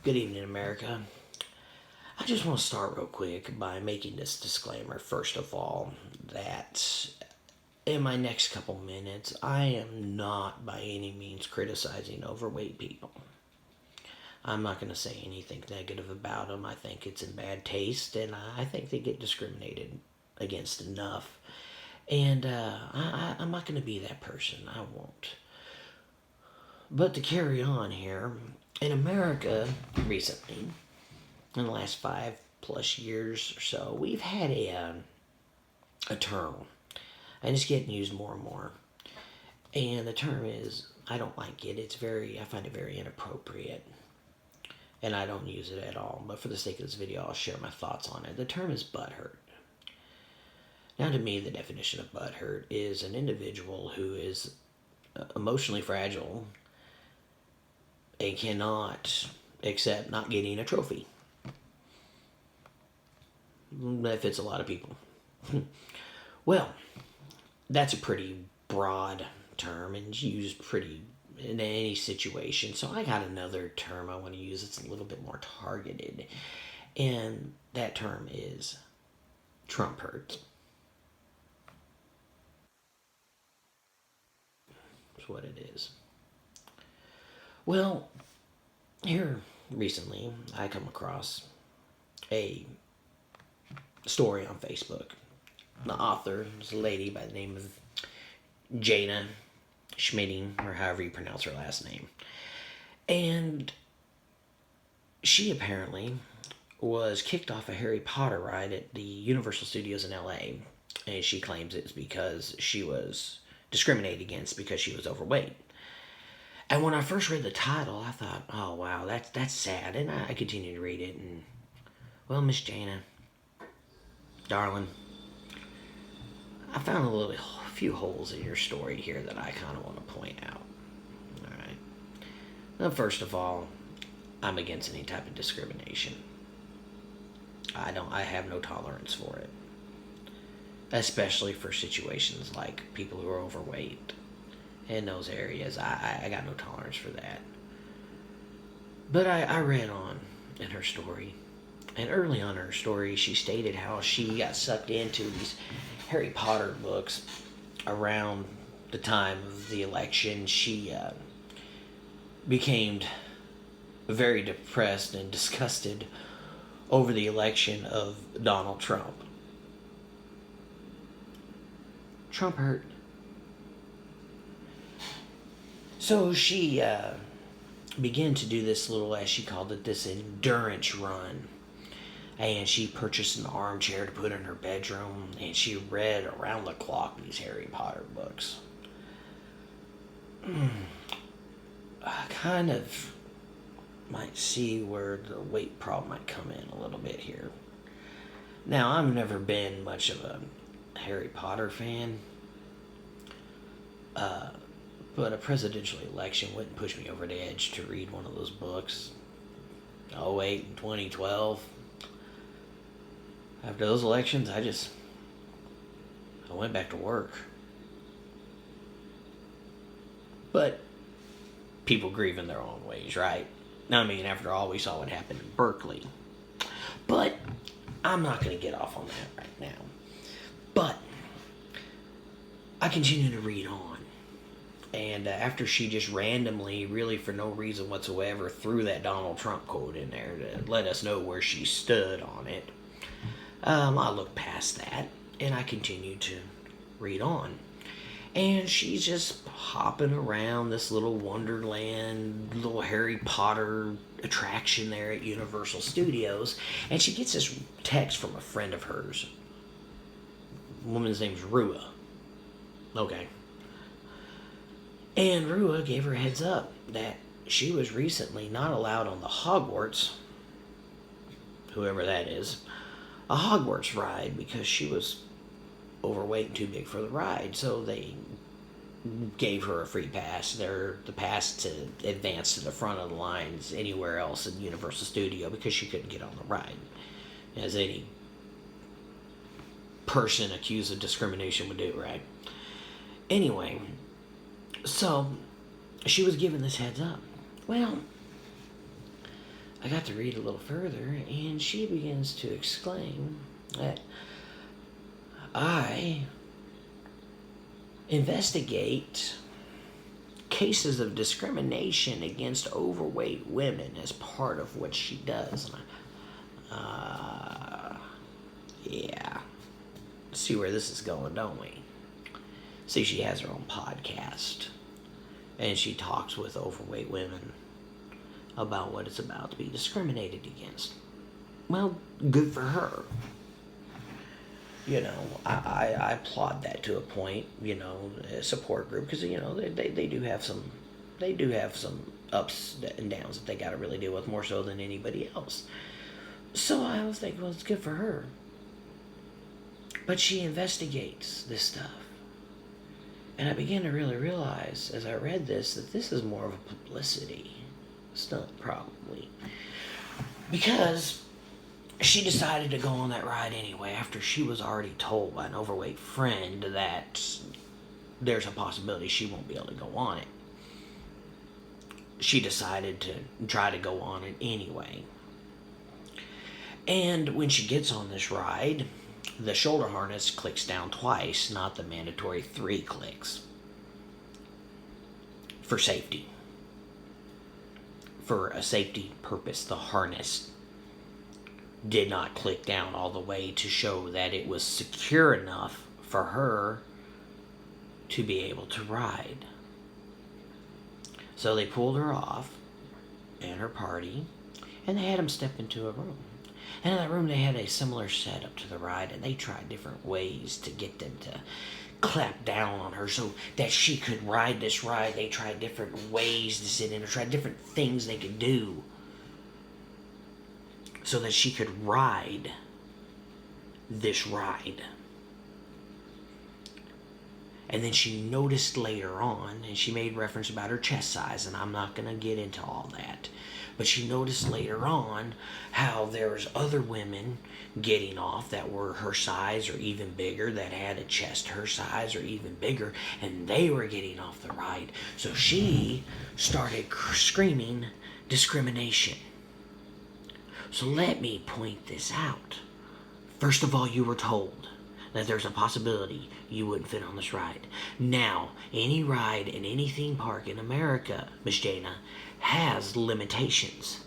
Good evening, America. I just want to start real quick by making this disclaimer, first of all, that in my next couple minutes, I am not by any means criticizing overweight people. I'm not going to say anything negative about them. I think it's in bad taste, and I think they get discriminated against enough. And I'm not going to be that person. I won't. But to carry on here, in America recently, in the last 5+ years or so, we've had a term, and it's getting used more and more. And the term is, I don't like it. I find it very inappropriate, and I don't use it at all. But for the sake of this video, I'll share my thoughts on it. The term is butthurt. Now, to me, the definition of butthurt is an individual who is emotionally fragile and cannot accept not getting a trophy. That fits a lot of people. Well, that's a pretty broad term and used pretty in any situation. So I got another term I want to use that's a little bit more targeted. And that term is Trump hurt. That's what it is. Well, here recently I come across a story on Facebook. The author is a lady by the name of Jana Schmitting, or however you pronounce her last name. And she apparently was kicked off a Harry Potter ride at the Universal Studios in LA. And she claims it's because she was discriminated against because she was overweight. And when I first read the title, I thought, oh wow, that's sad. And I continued to read it, and well, Miss Jana, darling, I found a few holes in your story here that I kind of want to point out. All right. Well, first of all, I'm against any type of discrimination. I have no tolerance for it, especially for situations like people who are overweight. In those areas, I got no tolerance for that. But I read on in her story, and early on in her story, she stated how she got sucked into these Harry Potter books around the time of the election. She became very depressed and disgusted over the election of Donald Trump. Trump hurt. So she began to do this little, as she called it, this endurance run. And she purchased an armchair to put in her bedroom, and she read around the clock these Harry Potter books. I kind of might see where the weight problem might come in a little bit here. Now, I've never been much of a Harry Potter fan. But a presidential election wouldn't push me over the edge to read one of those books. 2008 and 2012. After those elections, I went back to work. But people grieve in their own ways, right? I mean, after all, we saw what happened in Berkeley. But I'm not going to get off on that right now. But I continue to read on. And after she just randomly, really for no reason whatsoever, threw that Donald Trump quote in there to let us know where she stood on it, I looked past that, and I continued to read on. And she's just hopping around this little Wonderland, little Harry Potter attraction there at Universal Studios, and she gets this text from a friend of hers. The woman's name's Rua. Okay. And Rua gave her a heads up that she was recently not allowed on the Hogwarts, whoever that is, a Hogwarts ride because she was overweight and too big for the ride. So they gave her a free pass. The pass to advance to the front of the lines anywhere else in Universal Studio because she couldn't get on the ride, as any person accused of discrimination would do, right? Anyway, so she was given this heads up. Well, I got to read a little further, and she begins to exclaim that I investigate cases of discrimination against overweight women as part of what she does. And yeah. See where this is going, don't we? See, she has her own podcast, and she talks with overweight women about what it's about to be discriminated against. Well, good for her. I applaud that to a point. A support group, because they do have some ups and downs that they got to really deal with, more so than anybody else. So I was thinking, well, it's good for her. But she investigates this stuff. And I began to really realize, as I read this, that this is more of a publicity stunt, probably. Because she decided to go on that ride anyway, after she was already told by an overweight friend that there's a possibility she won't be able to go on it. She decided to try to go on it anyway. And when she gets on this ride, the shoulder harness clicks down twice, not the mandatory 3 clicks. For safety. For a safety purpose, the harness did not click down all the way to show that it was secure enough for her to be able to ride. So they pulled her off and her party, and they had them step into a room. And in that room, they had a similar setup to the ride, and they tried different ways to get them to clap down on her so that she could ride this ride. They tried different ways to sit in, or tried different things they could do so that she could ride this ride. And then she noticed later on, and she made reference about her chest size, and I'm not going to get into all that, but she noticed later on how there was other women getting off that were her size or even bigger, that had a chest her size or even bigger, and they were getting off the ride. So she started screaming discrimination. So let me point this out. First of all, you were told that there's a possibility you wouldn't fit on this ride. Now, any ride in any theme park in America, Miss Jana, has limitations.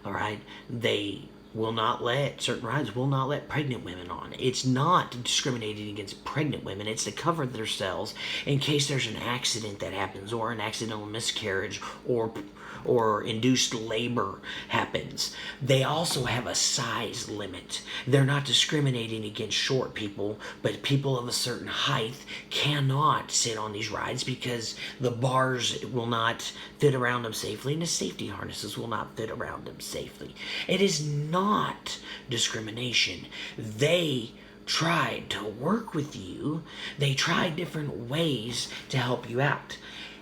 Alright? They will not let, certain rides will not let pregnant women on. It's not discriminating against pregnant women. It's to cover themselves in case there's an accident that happens, or an accidental miscarriage, or induced labor happens. They also have a size limit. They're not discriminating against short people, but people of a certain height cannot sit on these rides because the bars will not fit around them safely, and the safety harnesses will not fit around them safely. It is not discrimination. They tried to work with you. They tried different ways to help you out.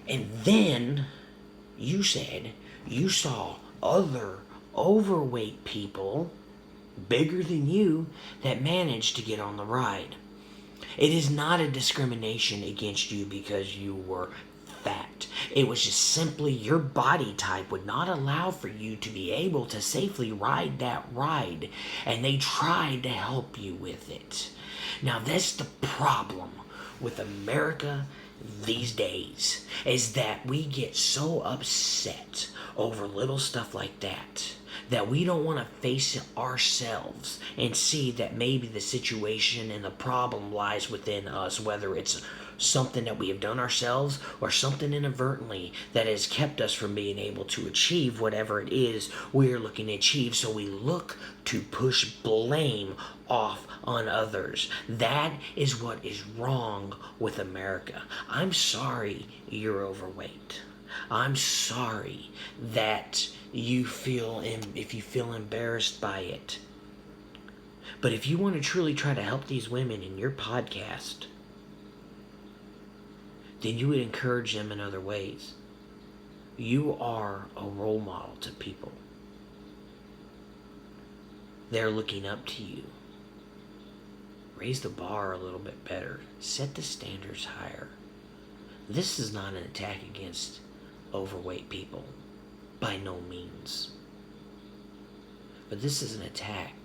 And then you said you saw other overweight people, bigger than you, that managed to get on the ride. It is not a discrimination against you because you were fat. It was just simply your body type would not allow for you to be able to safely ride that ride, and they tried to help you with it. Now that's the problem with America these days, is that we get so upset over little stuff like that we don't want to face it ourselves and see that maybe the situation and the problem lies within us, whether it's something that we have done ourselves or something inadvertently that has kept us from being able to achieve whatever it is we're looking to achieve. So we look to push blame off on others. That is what is wrong with America. I'm sorry you're overweight. I'm sorry that you feel, if you feel embarrassed by it. But if you want to truly try to help these women in your podcast, then you would encourage them in other ways. You are a role model to people. They're looking up to you. Raise the bar a little bit better. Set the standards higher. This is not an attack against overweight people. By no means. But this is an attack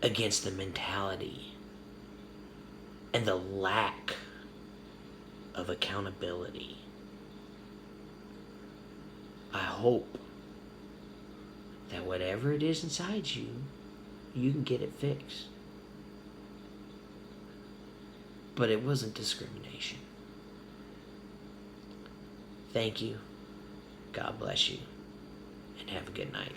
against the mentality and the lack of accountability. I hope that whatever it is inside you, you can get it fixed. But it wasn't discrimination. Thank you. God bless you. And have a good night.